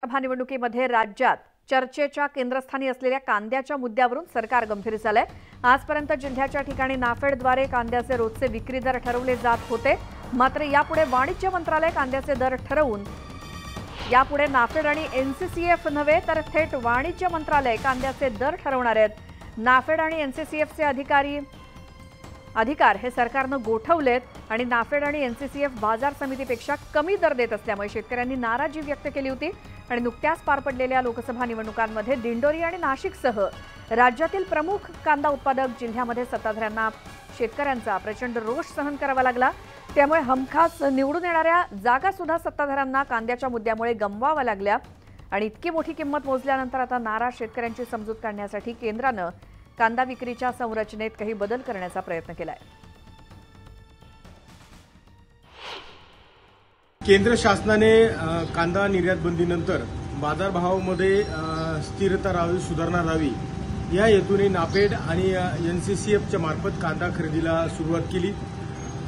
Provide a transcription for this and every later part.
लोकसभा निवडणुकीमध्ये राज्यात चर्चेच्या केंद्रस्थानी असलेल्या कांद्याच्या मुद्द्यावरून सरकार गंभीर झालंय। आजपर्यंत जिल्ह्याच्या ठिकाणी नाफेडद्वारे कांद्याचे रोजचे विक्री दर ठरवले जात होते, मात्र यापुढे वाणिज्य मंत्रालय कांद्याचे दर ठरवून यापुढे नाफेड आणि एनसीसीएफ नव्हे तर थेट वाणिज्य मंत्रालय कांद्याचे दर ठरवणार आहेत। नाफेड आणि एनसीसीएफचे अधिकार हे सरकारने गोठवलेत आणि नाफेड आणि एनसीसीएफ बाजार समितीपेक्षा कमी दर देत असल्यामुळे शेतकऱ्यांनी नाराजी व्यक्त केली होती आणि नुकत्याच पार पडलेल्या लोकसभा निवडणुकांमध्ये दिंडोरी आणि नाशिकसह राज्यातील प्रमुख कांदा उत्पादक जिल्ह्यामध्ये सत्ताधाऱ्यांना शेतकऱ्यांचा प्रचंड रोष सहन करावा लागला। त्यामुळे हमखास निवडून येणाऱ्या जागा सुद्धा सत्ताधाऱ्यांना कांद्याच्या मुद्द्यामुळे गमवाव्या लागल्या आणि इतकी मोठी किंमत मोजल्यानंतर आता नाराज शेतकऱ्यांची समजूत काढण्यासाठी केंद्राने कांदा विक्रीच्या संरचनेत काही बदल करण्याचा प्रयत्न केलाय। केंद्र शासनाने कांदा निर्यात बंदीनंतर बाजारभावामध्ये स्थिरता राहावी, सुधारणा राहावी या हेतूने नाफेड आणि एनसीसीएफच्या मार्फत कांदा खरेदीला सुरुवात केली।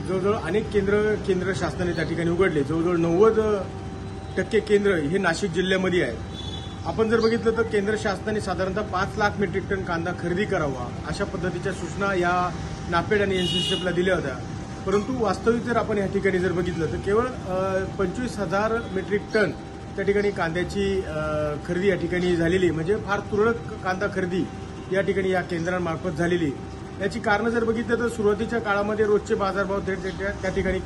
जवळजवळ अनेक केंद्र शासनाने त्या ठिकाणी उघडले। जवळजवळ 90% केंद्र हे नाशिक जिल्ह्यामध्ये आहे। आपण जर बघितलं तर केंद्र शासनाने साधारणतः 5 लाख मेट्रिक टन कांदा खरेदी करावा अशा पद्धतीच्या सूचना या नाफेड आणि एनसीसीएफला दिल्या होत्या, परंतु वास्तविक जर आपण या ठिकाणी जर बघितलं तर केवळ 25,000 मेट्रिक टन त्या ठिकाणी कांद्याची खरेदी या ठिकाणी झालेली, म्हणजे फार तुरळक कांदा खरेदी या ठिकाणी या केंद्रांमार्फत झालेली। याची कारणं जर बघितलं तर सुरुवातीच्या काळामध्ये रोजचे बाजारभाव थेट त्या ठिकाणी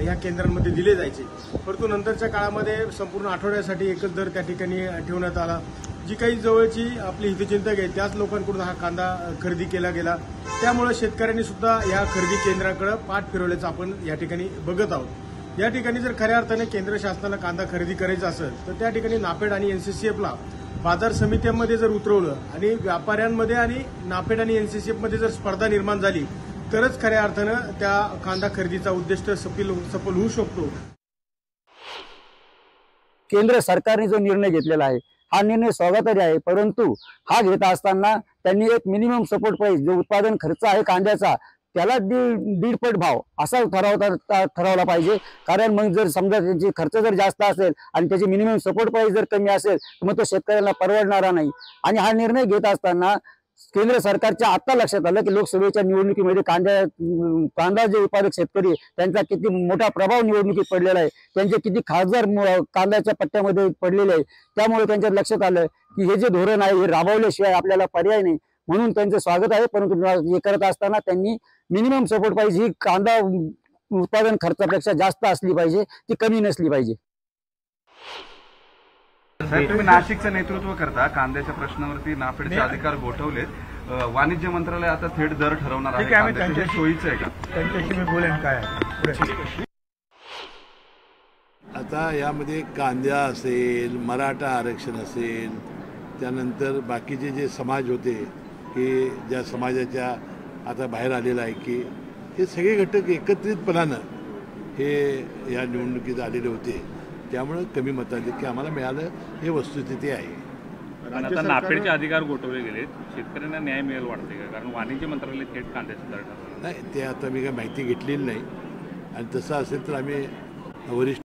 या केंद्रांमध्ये दिले जायचे, परंतु नंतरच्या काळामध्ये संपूर्ण आठवड्यासाठी एकच दर त्या ठिकाणी ठेवण्यात आला। जी काही जवळची आपली हितचिंतक आहे त्याच लोकांकडून हा कांदा खरेदी केला गेला, त्यामुळे शेतकऱ्यांनी सुद्धा या खरेदी केंद्राकडे पाठ फिरवल्याचं आपण या ठिकाणी बघत आहोत। या ठिकाणी जर खऱ्या अर्थाने केंद्र शासनाला कांदा खरेदी करायचा असेल तर त्या ठिकाणी नाफेड आणि एनसीसीएफला बाजार समित्यांमध्ये जर उतरवलं आणि व्यापाऱ्यांमध्ये आणि नाफेड आणि एनसीसीएफमध्ये जर स्पर्धा निर्माण झाली तरच खऱ्या अर्थानं त्या कांदा खरेदीचा उद्दिष्ट सफल होऊ शकतो। केंद्र सरकारने जो निर्णय घेतलेला आहे हा निर्णय स्वागतार्ह आहे, परंतु हा घेत असताना त्यांनी एक मिनिमम सपोर्ट प्राइस जो उत्पादन खर्च आहे कांद्याचा त्याला दीडपट भाव असा ठरवला पाहिजे। कारण मग जर समजा त्याची खर्च जर जास्त असेल आणि त्याची मिनिमम सपोर्ट प्राइस जर कमी असेल तर मग तो शेतकऱ्याला परवडणारा नाही। आणि हा निर्णय घेत असताना केंद्र सरकारच्या आता लक्षात आलं की लोकसभेच्या निवडणुकीमध्ये कांदा जे उत्पादक शेतकरी त्यांचा किती मोठा प्रभाव निवडणुकीत पडलेला आहे, त्यांचे किती खासदार कांद्याच्या पट्ट्यामध्ये पडलेले आहे। त्यामुळे त्यांच्या लक्षात आलं की हे जे धोरण आहे हे राबवल्याशिवाय आपल्याला पर्याय नाही, म्हणून त्यांचं स्वागत आहे। परंतु हे करत असताना त्यांनी मिनिमम सपोर्ट प्राइस ही कांदा उत्पादन खर्चापेक्षा जास्त असली पाहिजे, ती कमी नसली पाहिजे। साहेब, तुम्ही नाशिकचं नेतृत्व करता, कांद्याच्या प्रश्नावरती नाफेडचे अधिकार गोठवलेत, वाणिज्य मंत्रालय आता थेट दर ठरवणार आहे, सोयीचं आहे का? त्यांच्याशी मी बोलेन काय आहे। आता यामध्ये कांदा असेल, मराठा आरक्षण असेल, त्यानंतर बाकीचे जे समाज होते की ज्या समाजाच्या आता बाहेर आलेला आहे की हे सगळे घटक एकत्रितपणानं हे या निवडणुकीत आलेले होते, त्यामुळे कमी मताधिक्य आम्हाला मिळालं हे वस्तुस्थिती आहे। पण आता नाफेडचे अधिकार गोठवले गेलेत, शेतकऱ्यांना न्याय मिळेल वाटते का? कारण वाणिज्य मंत्रालय थेट कांद्याचे दर ठरवणार नाही, ते आता मी काही माहिती घेतलेली नाही आणि तसं असेल तर आम्ही वरिष्ठ